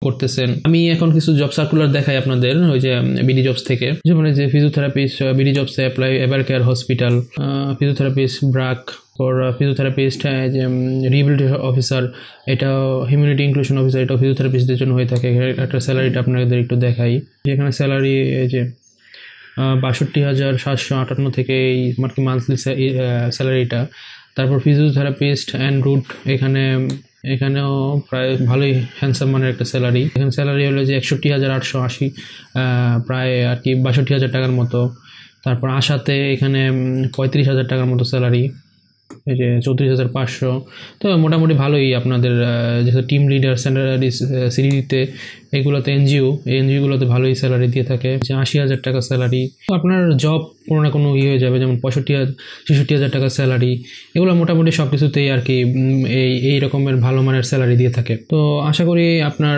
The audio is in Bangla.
করতেছেন। আমি এখন কিছু জব সার্কুলার দেখাই আপনাদের, ওই যে বিডি জবস থেকে, যেমন যে ফিজিওথেরাপিস্ট বিডি জবসে apply Evercare hospital, physiotherapist BRAC for physiotherapist, যে রিহ্যাবিলিটেশন অফিসার, এটা হিউম্যানিটি ইনক্লুশন অফিসার, এটা ফিজিওথেরাপিস্টদের জন্য হয়ে থাকে। একটা স্যালারিটা আপনাদের একটু দেখাই, যেখানে স্যালারি যে 62,758 থেকে এই মান্থলি স্যালারিটা। তারপর ফিজিওথেরাপিস্ট অ্যান্ড রুট, এখানেও প্রায় ভালোই হ্যান্ডসাম মানের একটা স্যালারি। এখানে স্যালারি হলো যে 61,880, প্রায় আর কি 62,000 টাকার মতো। তারপর আশাতে এখানে 35,000 টাকার মতো স্যালারি, এই যে 34,500। তো মোটামুটি ভালোই আপনাদের যেহেতু টিম লিডার স্যালারি সিডিতে, এগুলোতে এনজিওগুলোতে ভালোই স্যালারি দিয়ে থাকে, যে 80,000 টাকা স্যালারি। তো আপনার জব কোনো না কোনো হয়ে যাবে, যেমন 65,000 টাকা স্যালারি, এগুলো মোটামুটি সব কিছুতেই আর কি এই রকমের ভালো মানের স্যালারি দিয়ে থাকে। তো আশা করি আপনার